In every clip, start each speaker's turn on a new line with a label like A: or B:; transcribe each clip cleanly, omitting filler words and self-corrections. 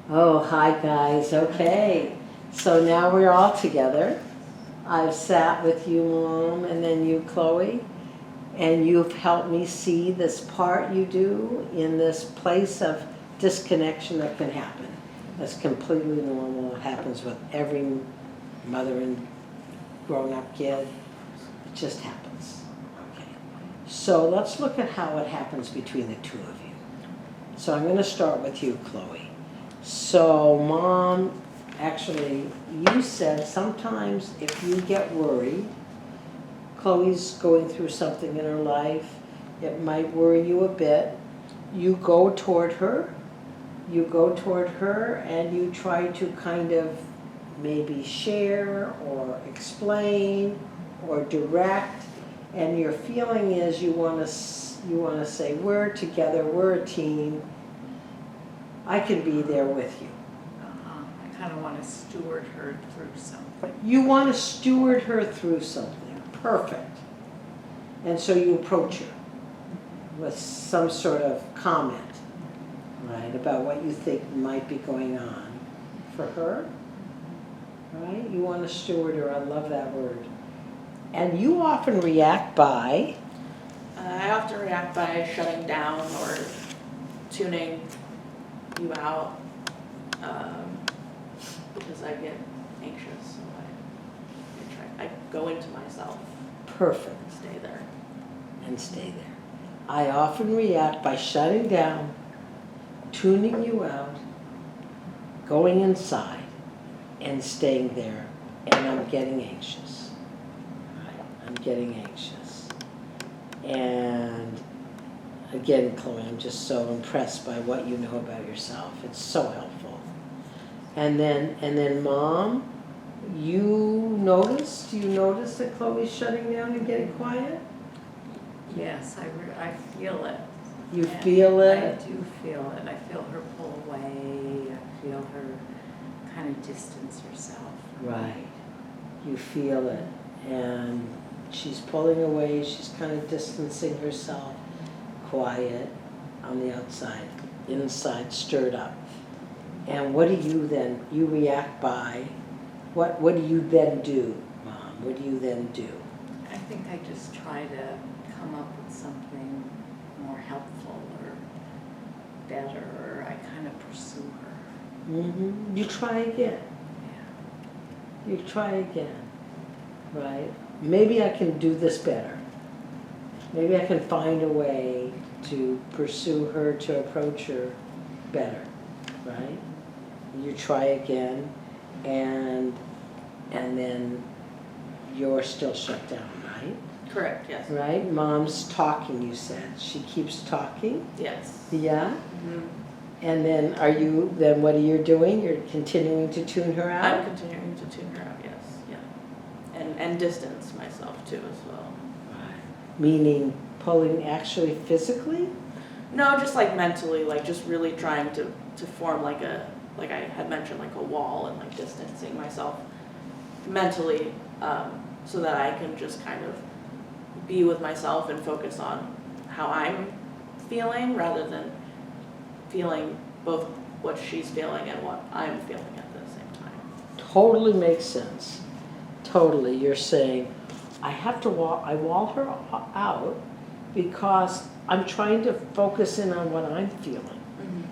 A: Oh, hi guys. Okay. So now we're all together. I've sat with you, Mom, and then you, Chloe, and you've helped me see this part you do in this place of disconnection that can happen. That's completely normal. It happens with every mother and grown-up kid. It just happens. Okay. So let's look at how it happens between the two of you. So I'm going to start with you, Chloe. So, Mom, actually, you said sometimes if you get worried, Chloe's going through something in her life, it might worry you a bit. You go toward her, and you try to kind of maybe share or explain or direct, and your feeling is you want to say, we're together, we're a team, I can be there with you.
B: I kind of want to steward her through something.
A: You want to steward her through something. Perfect. And so you approach her with some sort of comment, right, about what you think might be going on for her, right? You want to steward her. I love that word. And you often react by?
C: I often react by shutting down or tuning you out because I get anxious. So I go into myself.
A: Perfect.
C: And stay there.
A: And stay there. I often react by shutting down, tuning you out, going inside, and staying there, and I'm getting anxious. Right? I'm getting anxious. And again, Chloe, I'm just so impressed by what you know about yourself. It's so helpful. And then Mom, you notice? Do you notice that Chloe's shutting down and getting quiet?
B: Yes, I feel it.
A: You
B: And
A: feel it?
B: I do feel it. I feel her pull away. I feel her kind of distance herself.
A: Right. You feel it. And she's pulling away. She's kind of distancing herself. Quiet on the outside. Inside, stirred up. And what do you then? You react by? What do you then do, Mom? What do you then do?
B: I think I just try to come up with something more helpful or better, or I kind of pursue her.
A: Mm-hmm. You try again.
B: Yeah.
A: You try again. Right? Maybe I can do this better. Maybe I can find a way to pursue her, to approach her better. Right? You try again, and then you're still shut down, right?
C: Correct, yes.
A: Right? Mom's talking, you said. She keeps talking?
C: Yes.
A: Yeah?
C: Mm-hmm.
A: And then what are you doing? You're continuing to tune her out?
C: I'm continuing to tune her out, yes. Yeah. And distance myself too as well.
A: Right. Meaning pulling actually physically?
C: No, just like mentally, like just really trying to form like I had mentioned, like a wall, and like distancing myself mentally so that I can just kind of be with myself and focus on how I'm feeling rather than feeling both what she's feeling and what I'm feeling at the same time.
A: Totally makes sense. Totally. You're saying, I wall her out because I'm trying to focus in on what I'm feeling.
C: Mm-hmm.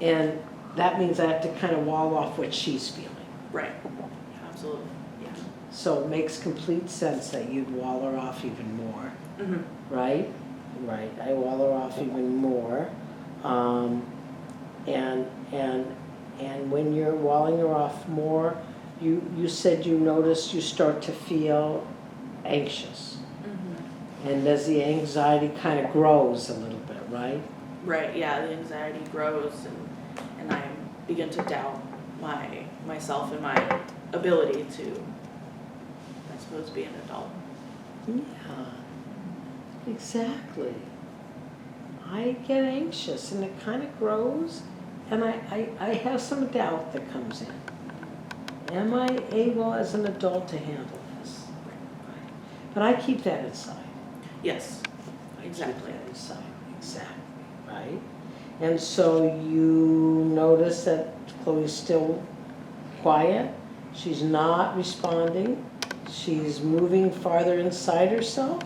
A: And that means I have to kind of wall off what she's feeling.
C: Right. Absolutely. Yeah.
A: So it makes complete sense that you'd wall her off even more.
C: Mm-hmm.
A: Right? Right. I wall her off even more. And when you're walling her off more, you said you noticed you start to feel anxious.
C: Mm-hmm.
A: And as the anxiety kind of grows a little bit, right?
C: Right, yeah, the anxiety grows and I begin to doubt myself and my ability to, I suppose, be an adult.
A: Yeah, exactly. I get anxious and it kind of grows, and I have some doubt that comes in. Am I able as an adult to handle this? Right. But I keep that inside.
C: Yes, exactly.
A: I keep that inside, exactly, right? And so you notice that Chloe's still quiet, she's not responding, she's moving farther inside herself.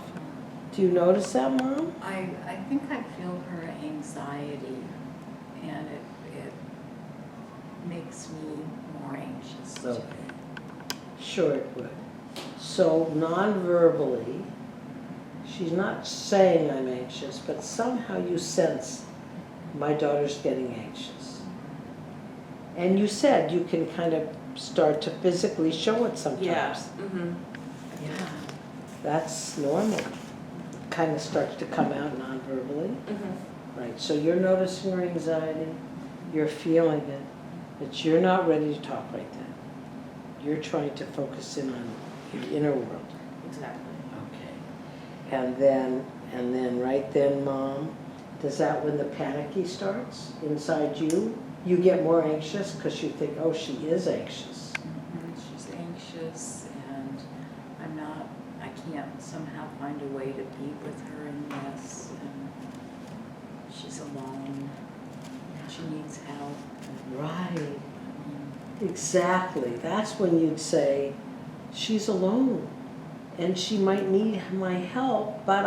A: Do you notice that, Mom?
B: I think I feel her anxiety, and it makes me more anxious too.
A: Okay. Sure it would. So non-verbally, she's not saying I'm anxious, but somehow you sense my daughter's getting anxious. And you said you can kind of start to physically show it sometimes.
C: Yeah. Mm-hmm.
B: Yeah.
A: That's normal. Kind of starts to come out non-verbally.
C: Mm-hmm.
A: Right, so you're noticing her anxiety, you're feeling it, but you're not ready to talk right then. You're trying to focus in on your inner world.
C: Exactly.
A: Okay. And then right then, Mom, does that when the panicky starts inside you? You get more anxious because you think, oh, she is anxious.
B: She's anxious, and I can't somehow find a way to be with her in this, and she's alone, and she needs help.
A: Right. Exactly. That's when you'd say, she's alone and she might need my help, but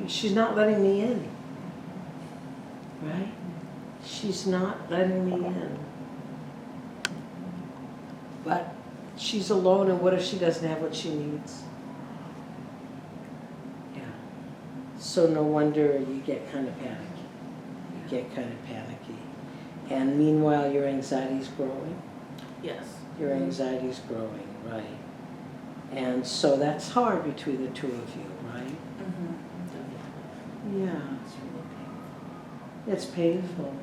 A: she's not letting me in. Right? She's not letting me in. But she's alone, and what if she doesn't have what she needs? Yeah. So no wonder you get kind of panicky. You get kind of panicky. And meanwhile, your anxiety's growing.
C: Yes.
A: Your anxiety's growing, right. And so that's hard between the two of you, right?
C: Mm-hmm.
A: Yeah,
B: It's really painful.
A: it's painful.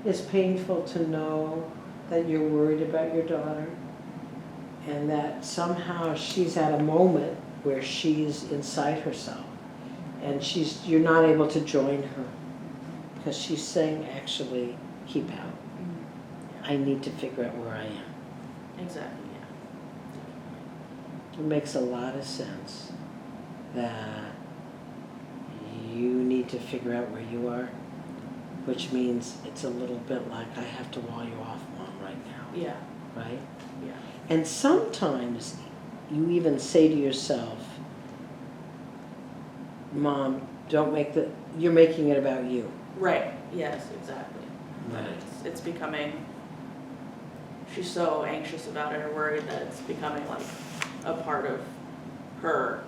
A: It's painful to know that you're worried about your daughter and that somehow she's at a moment where she's inside herself and you're not able to join her because she's saying, actually, keep out. I need to figure out where I am.
C: Exactly, yeah.
A: It makes a lot of sense that you need to figure out where you are, which means it's a little bit like I have to wall you off, Mom, right now,
C: Yeah.
A: right?
C: Yeah.
A: And sometimes you even say to yourself, Mom, you're making it about you.
C: Right. Yes, exactly.
A: Right.
C: It's becoming, she's so anxious about it or worried that it's becoming like a part of her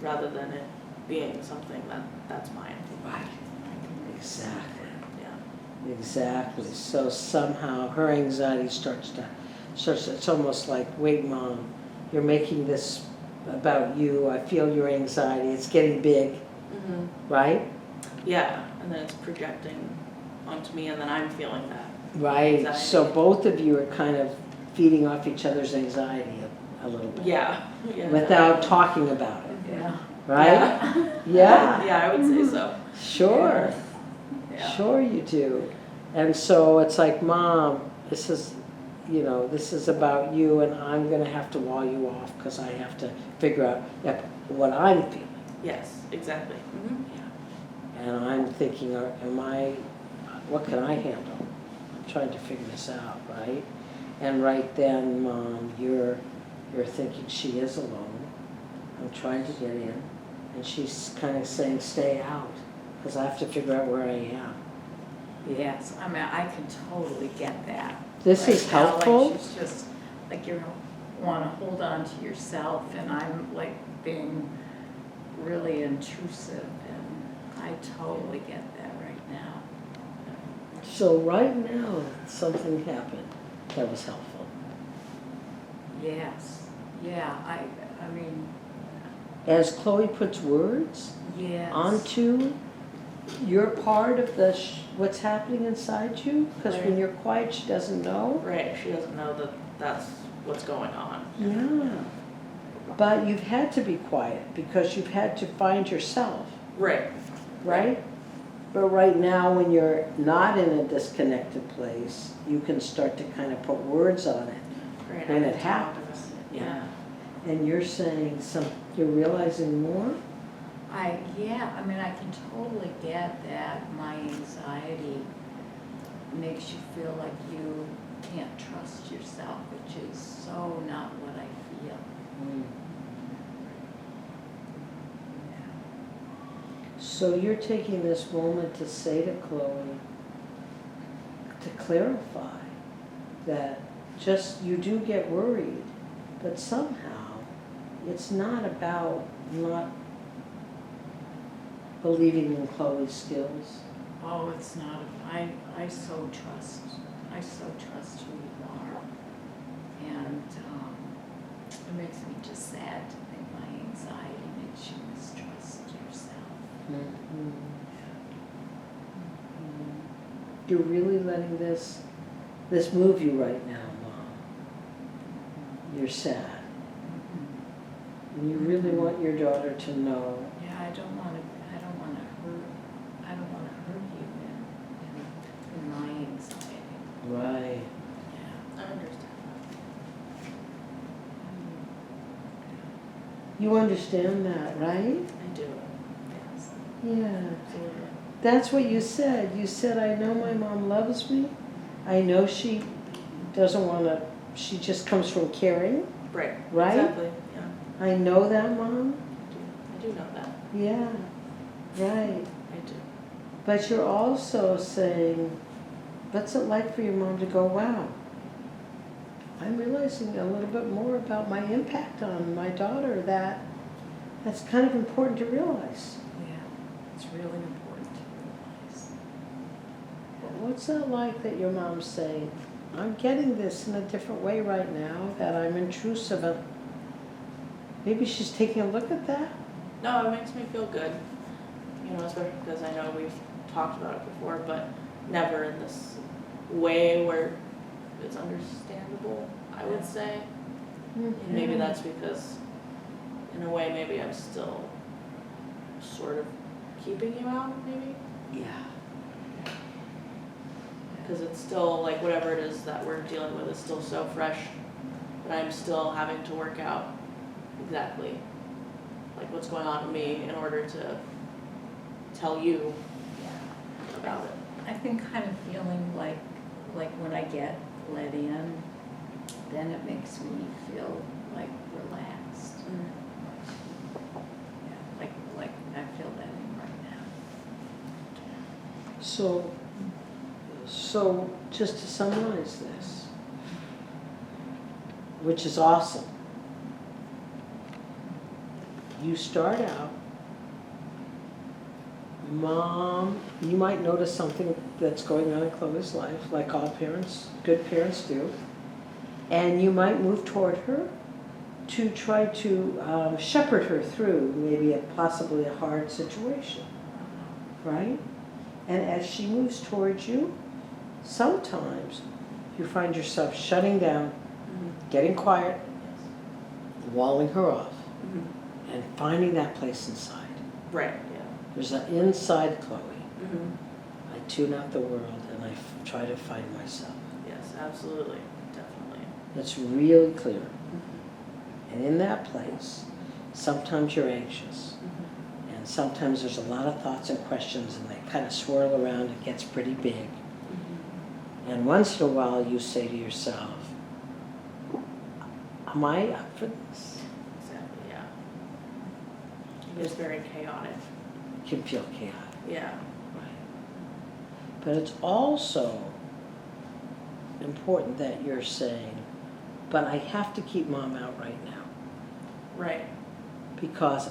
C: rather than it being something that's mine.
A: Right. Exactly.
C: Yeah.
A: Exactly. So somehow her anxiety starts, it's almost like, wait, Mom, you're making this about you. I feel your anxiety. It's getting big,
C: Mm-hmm.
A: right?
C: Yeah, and then it's projecting onto me and then I'm feeling that.
A: Right.
C: Anxiety.
A: So both of you are kind of feeding off each other's anxiety a little bit.
C: Yeah. Yeah.
A: Without talking about it,
B: Yeah.
A: right?
C: Yeah.
A: Yeah.
C: Yeah, I would say so.
A: Sure.
B: Yeah.
A: Sure you do. And so it's like, Mom, this is about you, and I'm going to have to wall you off because I have to figure out what I'm feeling.
C: Yes, exactly. Mm-hmm.
A: And I'm thinking, what can I handle? I'm trying to figure this out, right? And right then, Mom, you're thinking she is alone. I'm trying to get in. And she's kind of saying, stay out, because I have to figure out where I am.
B: Yes, I mean, I can totally get that.
A: This
B: Right
A: is
B: now,
A: helpful.
B: Like she's just, like you want to hold on to yourself, and I'm like being really intrusive, and I totally get that right now.
A: So right now, something happened that was helpful.
B: Yes, yeah, I mean,
A: As Chloe puts words
B: yes.
A: onto your part of what's happening inside you, because when
C: Right.
A: you're quiet, she doesn't know.
C: Right, she doesn't know that that's what's going on.
A: Yeah. But you've had to be quiet because you've had to find yourself,
C: Right.
A: right? But right now, when you're not in a disconnected place, you can start to kind of put words on it.
C: Right.
A: When
C: I
A: it
C: can
A: happens.
C: talk about it. Yeah.
A: And you're saying you're realizing more?
B: Yeah, I mean, I can totally get that my anxiety makes you feel like you can't trust yourself, which is so not what I feel.
A: So you're taking this moment to say to Chloe, to clarify that just you do get worried, but somehow it's not about not believing in Chloe's skills.
B: Oh, it's not, I so trust who you are. And it makes me just sad to think my anxiety makes you mistrust yourself.
A: You're really letting this move you right now, Mom. You're sad. And you really want your daughter to know.
B: Yeah, I don't want to hurt you in my anxiety.
A: Right.
B: Yeah.
C: I understand
A: You understand that, right?
C: that. I do. Yes.
A: Yeah.
C: Absolutely.
A: That's what you said. You said, I know my mom loves me. I know she doesn't want to, she just comes from caring.
C: Right.
A: Right?
C: Exactly. Yeah.
A: I know that, Mom.
C: I do know that.
A: Yeah. Right.
C: I do.
A: But you're also saying, what's it like for your mom to go, wow, I'm realizing a little bit more about my impact on my daughter that's kind of important to realize.
B: Yeah, it's really important to realize.
A: What's that like that your mom's saying, I'm getting this in a different way right now, that I'm intrusive? And maybe she's taking a look at that?
C: No, it makes me feel good. You know, especially because I know we've talked about it before, but never in this way where it's understandable, I would say. Maybe that's because, in a way, maybe I'm still sort of keeping you out, maybe?
A: Yeah.
C: Because it's still, like, whatever it is that we're dealing with is still so fresh that I'm still having to work out exactly, like, what's going on in me in order to tell you about it.
B: I've been kind of feeling like when I get let in, then it makes me feel like relaxed. Yeah, like I feel that in right now.
A: So just to summarize this, which is awesome. You start out, Mom, you might notice something that's going on in Chloe's life, like all parents, good parents do, and you might move toward her to try to shepherd her through maybe possibly a hard situation, right? And as she moves towards you, sometimes you find yourself shutting down, getting quiet, walling her off, and finding that place inside.
C: Right, yeah.
A: There's an inside Chloe.
C: Mm-hmm.
A: I tune out the world and I try to find myself.
C: Yes, absolutely, definitely.
A: It's really clear.
C: Mm-hmm.
A: And in that place, sometimes you're anxious.
C: Mm-hmm.
A: And sometimes there's a lot of thoughts and questions and they kind of swirl around. It gets pretty big.
C: Mm-hmm.
A: And once in a while you say to yourself, am I up for this?
C: Exactly, yeah. It's very chaotic.
A: It can feel chaotic.
C: Yeah.
A: Right. But it's also important that you're saying, but I have to keep Mom out right now.
C: Right.
A: Because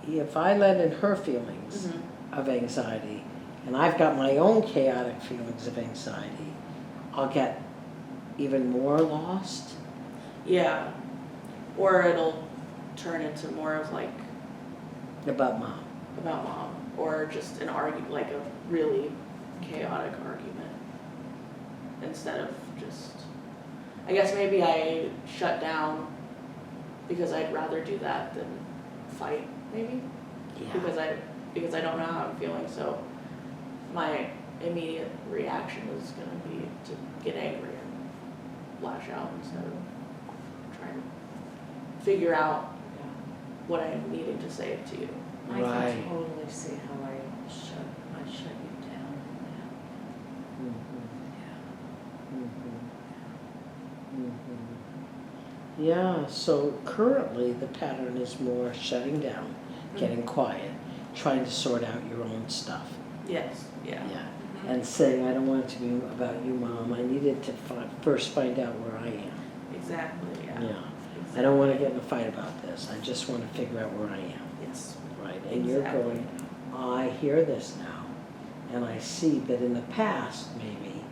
A: if I let in her feelings of anxiety, and I've got my own chaotic feelings of anxiety, I'll get even more lost.
C: Yeah. Or it'll turn into more of like
A: About Mom.
C: about Mom, or just an argument, like a really chaotic argument, instead of just, I guess maybe I shut down because I'd rather do that than fight, maybe, because I don't know how I'm feeling, so my immediate reaction is going to be to get angry and lash out instead of trying to figure out what I'm needing to say to you.
B: I
A: Right.
B: can totally see how I shut you down.
A: Yeah, so currently the pattern is more shutting down, getting quiet, trying to sort out your own stuff.
C: Yes, yeah.
A: Yeah, and saying, I don't want it to be about you, Mom. I needed to first find out where I am.
C: Exactly, yeah.
A: Yeah. I don't want to get in a fight about this. I just want to figure out where I am.
C: Yes.
A: Right? And you're
C: Exactly.
A: going, I hear this now, and I see that in the past, maybe,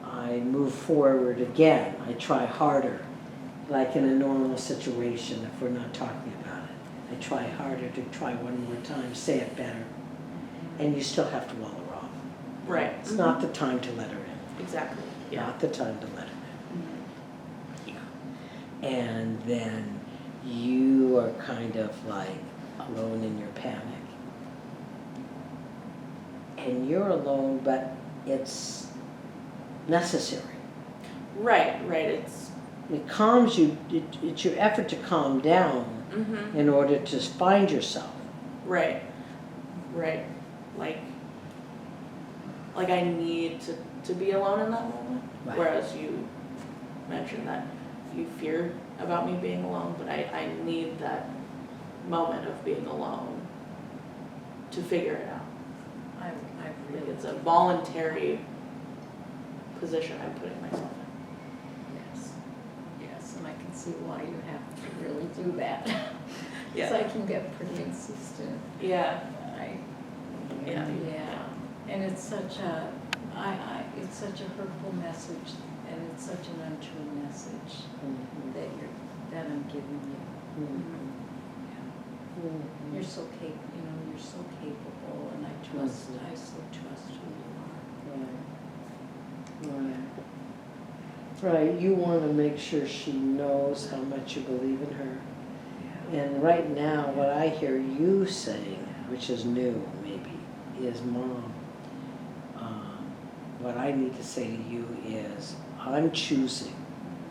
A: I move forward again. I try harder, like in a normal situation, if we're not talking about it. I try harder to try one more time, say it better, and you still have to wall her off.
C: Right.
A: It's not the time to let her in.
C: Exactly, yeah.
A: Not the time to let her in. Yeah. And then you are kind of like alone in your panic. And you're alone, but it's necessary.
C: Right,
A: It calms you, it's your effort to calm down
C: Mm-hmm.
A: in order to find yourself.
C: Right. Like I need to be alone in that moment.
A: Right.
C: Whereas you mentioned that you fear about me being alone, but I need that moment of being alone to figure it out.
B: I
C: Like
B: really,
C: it's a voluntary position I'm putting myself
B: yes, and I can see why you have to really do that.
C: Yeah.
B: Because I can get pretty insistent.
C: in. Yeah.
B: Yeah, and it's such a, it's such a hurtful message, and it's such an untrue message that I'm giving you. You're so you're so capable, and I so trust who you are.
A: Right, you want to make sure she knows how much you believe in her. And right now, what I hear you saying, which is new maybe, is, Mom, what I need to say to you is, I'm choosing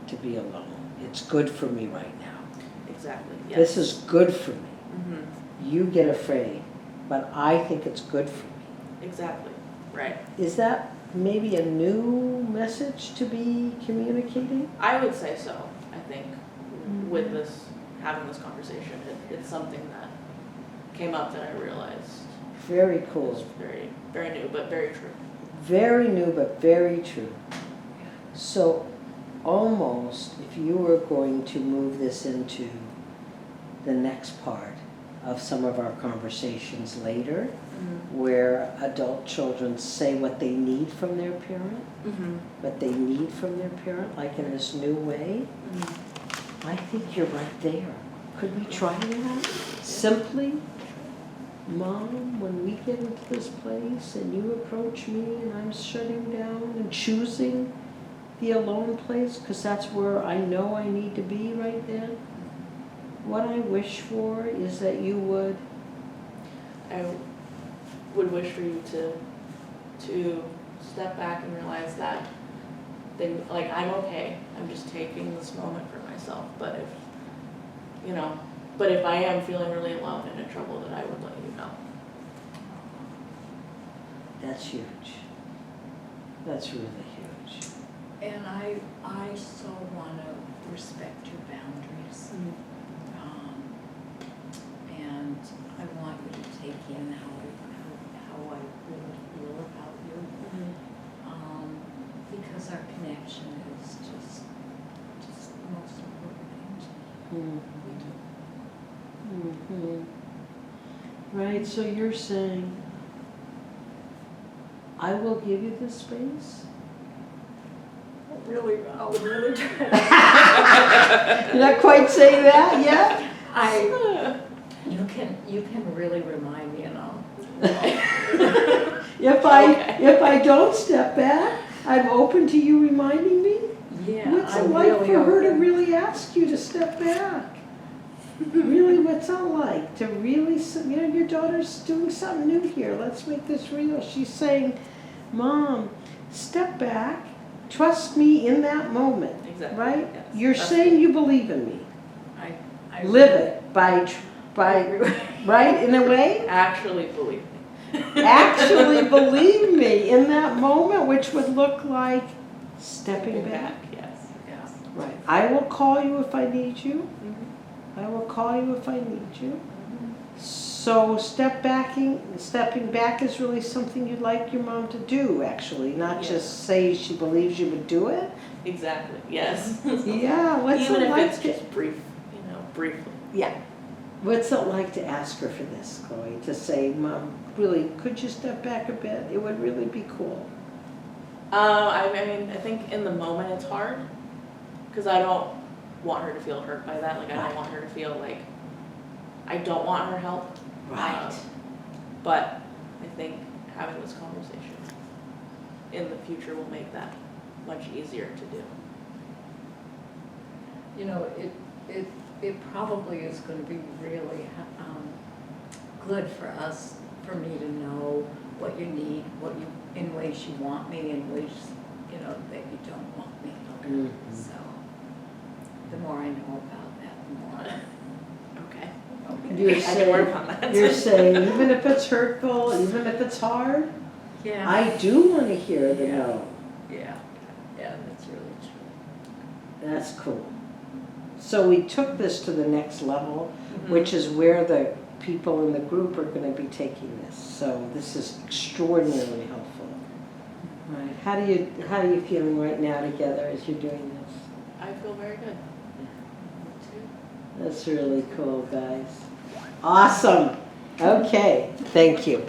A: to be alone. It's good for me right now.
C: Exactly. Yes.
A: This is good for me.
C: Mm-hmm.
A: You get afraid, but I think it's good for me.
C: Exactly. Right.
A: Is that maybe a new message to be communicating?
C: I would say so. I think with having this conversation, it's something that came up that I realized
A: Very
C: was
A: cool.
C: very, very new, but very true.
A: Very new, but very true. So almost, if you were going to move this into the next part of some of our conversations later, where adult children say what they need from their parent, like in this new way, I think you're right there. Could we try that? Simply, Mom, when we get into this place and you approach me and I'm shutting down and choosing the alone place, because that's where I know I need to be right then, what I wish for is that you would.
C: I would wish for you to step back and realize that I'm okay. I'm just taking this moment for myself. But if I am feeling really alone and in trouble, that I would let you know.
A: That's huge. That's really huge.
B: And I so want to respect your boundaries. And I want you to take in how I really feel about you. Because our connection is just the most important thing we do.
A: Right, so you're saying, I will give you this space?
B: I'll really try.
A: You're not quite saying that yet?
B: You can really remind me,
A: If I don't step back, I'm open to you reminding me?
B: Yeah,
A: What's it
B: I'm
A: like
B: really
A: for her to
B: open.
A: really ask you to step back? Really, what's it like to really, your daughter's doing something new here. Let's make this real. She's saying, Mom, step back. Trust me in that moment.
C: Exactly.
A: Right?
C: Yes.
A: You're
C: That's
A: saying
C: good.
A: you believe in me.
B: I
A: Live it by right, in a way?
C: Actually, believe me.
A: Actually, believe me, in that moment, which would look like stepping back.
C: Yes.
B: Yeah.
A: Right. I will call you if I need you.
C: Mhm.
A: I will call you if I need you. So stepping back is really something you'd like your mom to do, actually, not
C: Yeah.
A: just say she believes you would do it.
C: Exactly. Yes.
A: Yeah, what's
C: Even
A: it
C: if
A: like
C: it's
A: to,
C: just brief, briefly.
A: yeah. What's it like to ask her for this, Chloe? To say, Mom, really, could you step back a bit? It would really be cool.
C: I mean, I think in the moment it's hard because I don't want her to feel hurt by that. Like I
A: Right.
C: don't want her to feel like I don't want her help.
A: Right.
C: But I think having this conversation in the future will make that much easier to do.
B: You know, it probably is going to be really good for us, for me to know what you need, what you, in ways you want me, in ways, that you don't want me.
A: Mhm.
B: So, the more I know about that, the more.
C: Okay.
A: You're
C: I can work on that.
A: You're saying, even if it's hurtful, even if it's hard,
B: Yeah.
A: I do want to hear the
B: Yeah.
A: no.
B: Yeah, that's really true.
A: That's cool. So we took this to the next level,
C: Mhm.
A: which is where the people in the group are going to be taking this. So this is extraordinarily helpful. Right. How are you feeling right now together as you're doing this?
C: I feel very good.
A: That's really cool, guys. Awesome. Okay. Thank you.